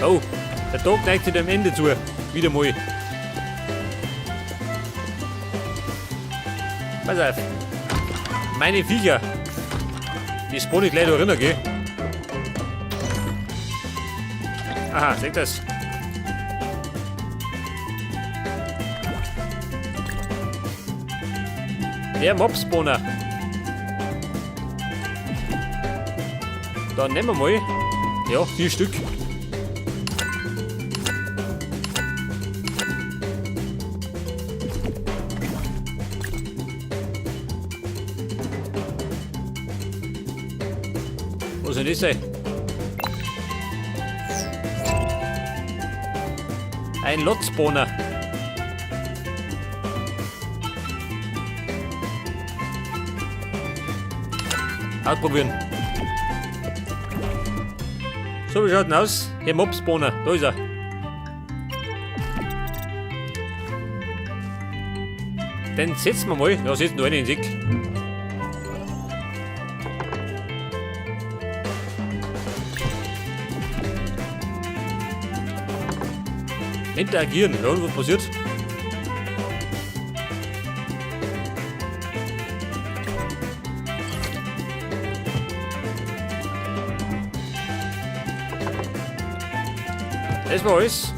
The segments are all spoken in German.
Oh, der Tag neigt sich dem Ende zu. Wieder mal. Pass auf. Meine Viecher. Die spawn ich gleich da drinnen, gell? Aha, seht das? Der Mob-Spawner. Dann nehmen wir mal. Ja, 4 Stück. Was soll das sein? Ein Lot-Spawner. Ausprobieren. So, wie schaut denn aus? Hier Mob-Spawner. Da ist er. Den setzen wir mal. Da sitzt noch einer in sich. Interagieren. Ja, und was passiert? Das war alles.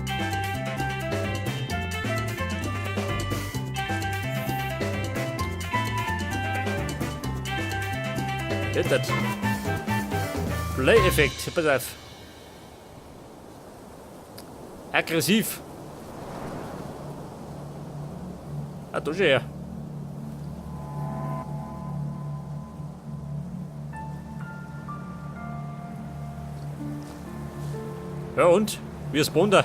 Das. Play-Effekt. Pass auf. Aggressiv. Ah, da schon her. Ja und? Wir spawnen da.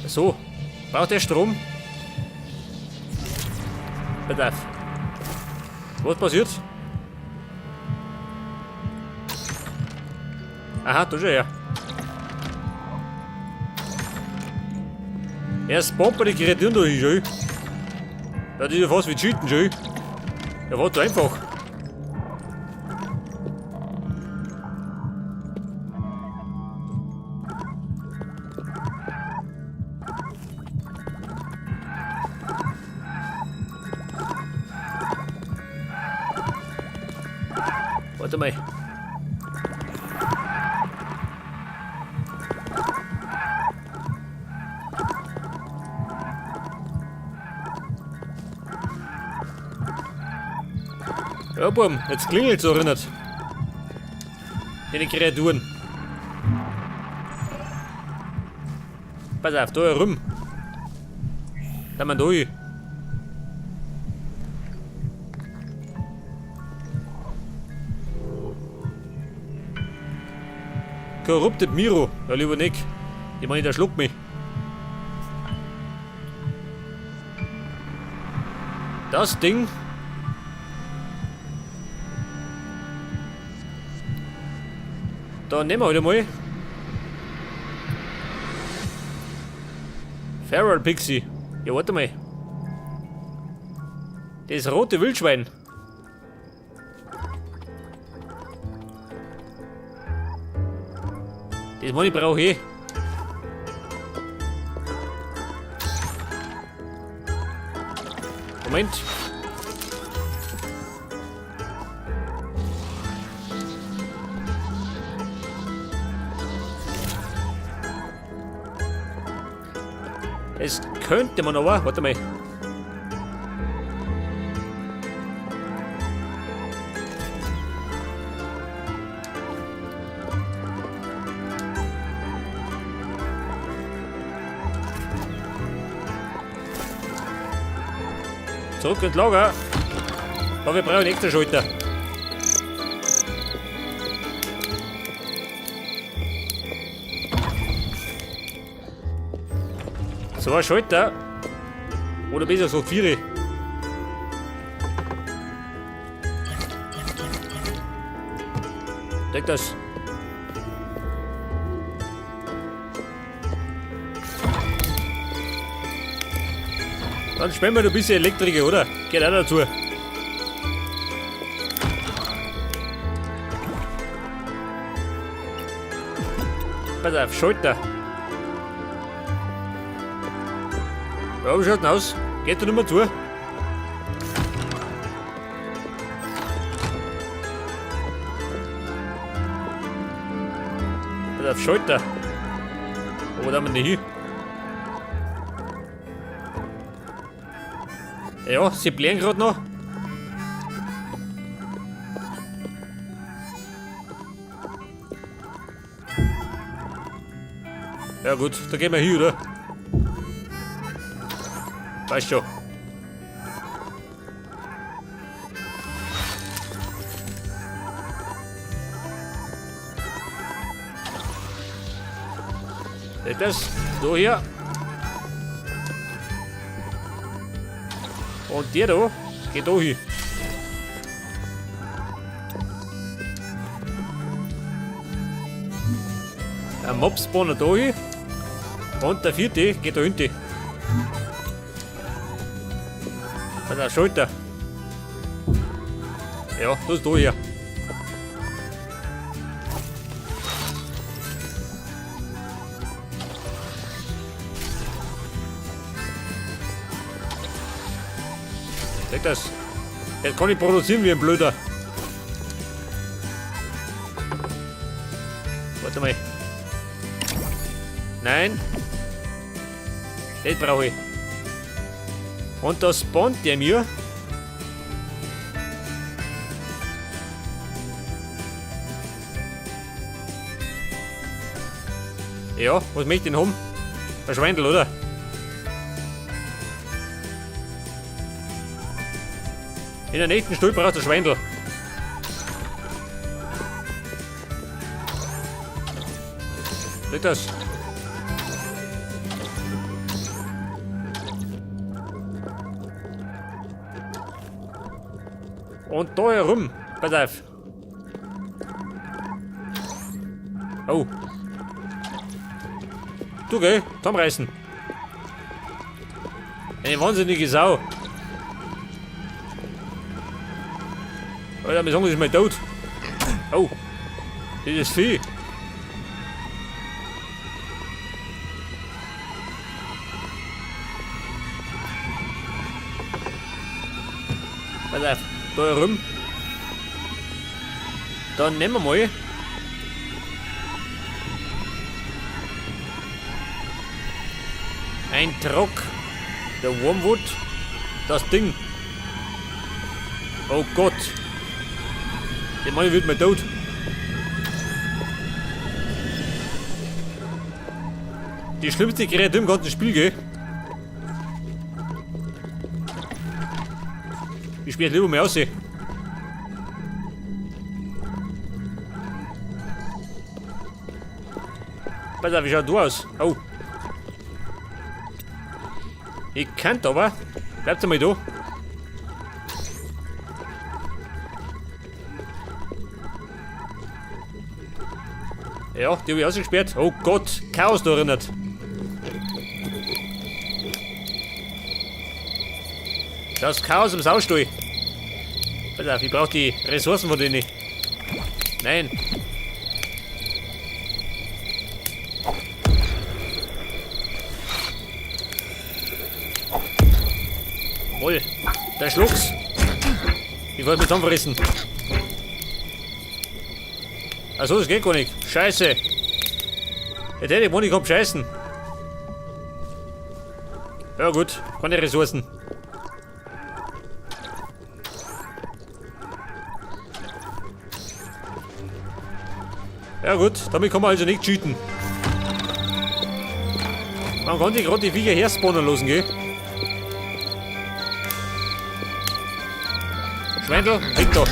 So. Braucht der Strom? Bedarf. Was passiert? Aha, da schon her. Er spawnt bei den Kreaturen da hin, schön. Das ist ja fast wie Cheaten, schön. Ja, warte einfach. Warte mal. Ja, Bum, jetzt klingelt es erinnert. Die Kreaturen. Pass auf, da herum. Da man durch. Corrupted Miro. Ja, lieber nicht. Ich meine, der schluckt mich. Das Ding. Da nehmen wir heute mal. Feral Pixie. Ja, warte mal. Das rote Wildschwein. Das Money brauche ich. Moment. Das könnte man aber. Warte mal. Zurück ins Lager. Aber wir brauchen extra Schalter. So ein Schalter. Oder besser so 4. Denk das. Dann spenden wir noch ein bisschen Elektriker, oder? Geht auch dazu. Pass auf, Schalter. Ja, wie schaut denn aus? Geht der nicht mehr zu? Pass auf, Schalter. Wo da haben wir denn hin? Ja, sie blären gerade noch. Ja gut, da gehen wir hin, oder? Weißt schon. Das, so hier. Und der da geht da hin. Ein Mobspawner da hin. Und der vierte geht da hinten. An der Schulter. Ja, das ist da hier. Seht das? Jetzt kann ich produzieren wie ein Blöder. Warte mal. Nein. Das brauche ich. Und da spawnt der mir. Ja, was möchte ich denn haben? Ein Schweindel, oder? In der nächsten Stuhl braucht ein Schweindel. Seht das? Und da herum, pass auf. Oh. Du geh, zusammenreißen. Eine wahnsinnige Sau. Alter, wir sagen, das ist mein Tod. Oh. Das ist viel. Pass auf. Da herum. Dann nehmen wir mal. Ein Truck. Der Wormwood. Das Ding. Oh Gott. Der Mann wird mir tot. Die schlimmste Kreatur im ganzen Spiel, gell? Ich spiele lieber mehr aussehen. Pass auf, wie schaut du aus? Oh. Ich kann aber. Bleibt mal da. Ja, die habe ich ausgesperrt. Oh Gott, Chaos da erinnert. Das Chaos im Saustall. Pass auf, ich brauche die Ressourcen von denen. Nein. Moll, der schluck's. Ich wollte mich zusammenfressen. Achso, das geht gar nicht. Scheiße. Jetzt hätte ich wohl nicht gehabt, scheißen. Ja gut, keine Ressourcen. Ja gut, damit kann man also nicht cheaten. Man kann sich gerade die Viecher herspawnen lassen, gell? Schweindel, weg da.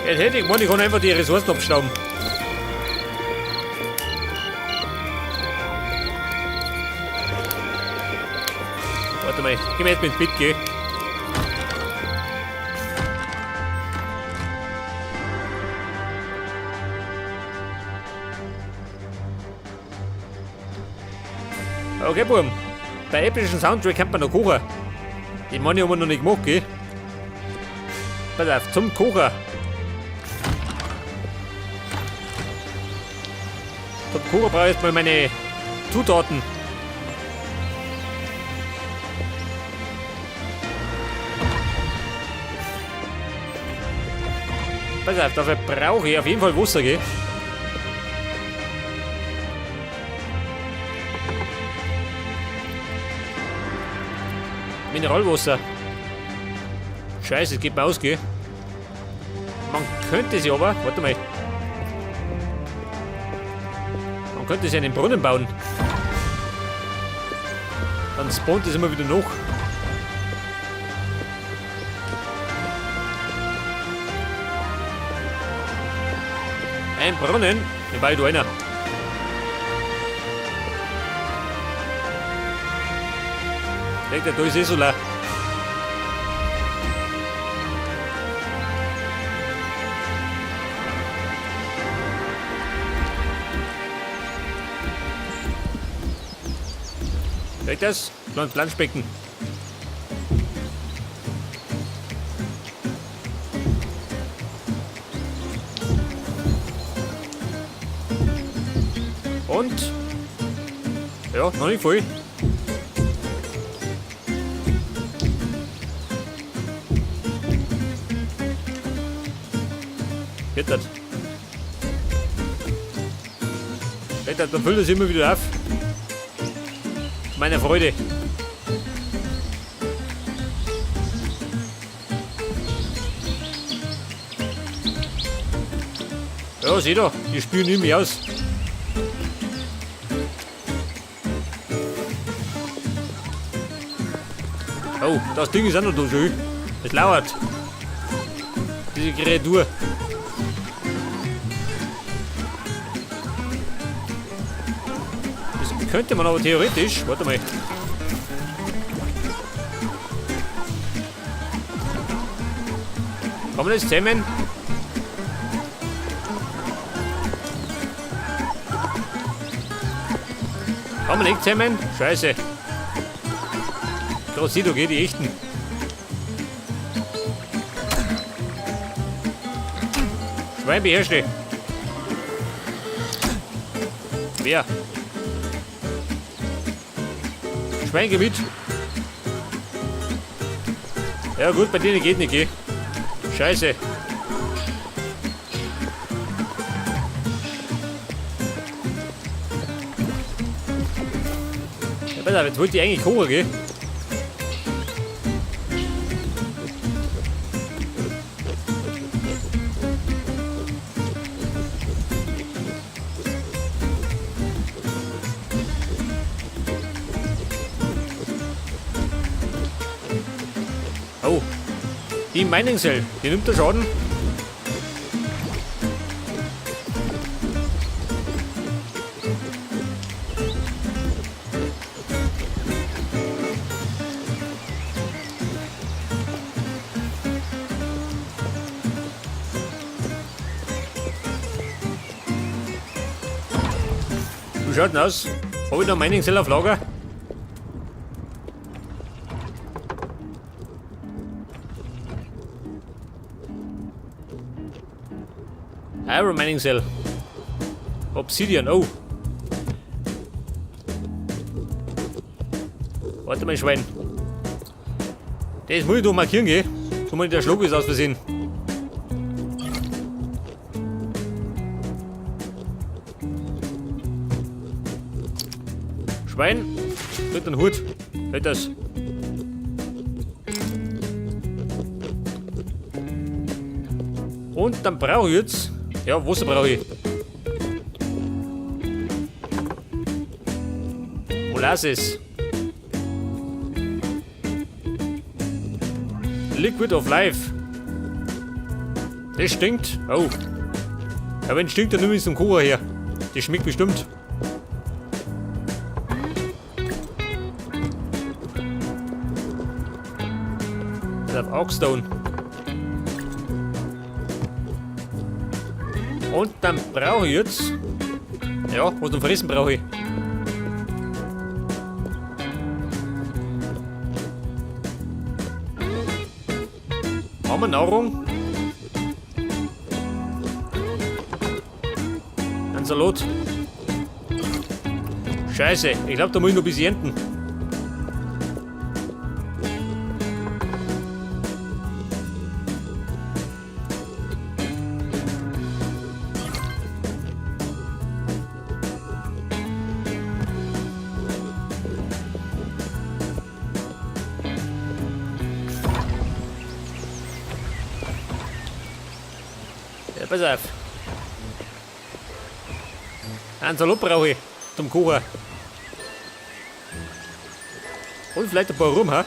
Jetzt hätte ich gemeint, ich kann einfach die Ressourcen abstauben. Warte mal, geh mir jetzt mit ins Bett, geh. Okay, Buben. Bei epischen Soundtrack kann man noch kochen. Den Mann haben wir noch nicht gemacht, gell? Pass auf, zum Kochen. Zum Kochen brauche ich jetzt mal meine Zutaten. Pass auf, dafür brauche ich auf jeden Fall Wasser, gell? Mineralwasser. Scheiße, es geht mir aus, gell? Man könnte sie aber, warte mal. Man könnte sie einen Brunnen bauen. Dann spawnt es immer wieder noch. Ein Brunnen? Wie weit du einer? Denkt er, da ist eh so leer. Weg das? Planschbecken. Und? Ja, noch nicht voll. Geht das? Geht das? Dann füllt es immer wieder auf. Meine Freude. Ja, seht ihr, die spüren nicht mehr aus. Oh, das Ding ist auch noch da schön. Es lauert. Diese Kreatur. Das könnte man aber theoretisch. Warte mal. Kann man das zähmen? Kann man nicht zähmen? Scheiße. Da sieh, da geht die echten. Schwein beherrschte. Wer? Schwein geht mit. Ja gut, bei denen geht nicht, geh. Scheiße. Ja, pass auf, jetzt wollte ich eigentlich kochen, gell? Oh, die Mining Cell, die nimmt der Schaden. Wie schaut denn aus? Habe ich noch Mining Cell auf Lager? Iron Mining Cell. Obsidian, oh. Warte mal, Schwein. Das muss ich doch markieren, gell? So mal der Schluck ist aus Versehen. Schwein, mit den Hut. Halt das. Und dann brauche ich jetzt. Ja, Wasser brauche ich. Molasses. Liquid of Life. Das stinkt. Oh. Aber wenn es stinkt, dann nimm ich zum Kocher her. Das schmeckt bestimmt. Das auf Oakstone. Und dann brauche ich jetzt. Ja, was zum Fressen brauche ich. wir Nahrung? Ein Salat. Scheiße, ich glaube, da muss ich noch bis ernten. Ja, pass auf. Ein Salat brauche ich zum Kochen. Und vielleicht ein paar rum, ha?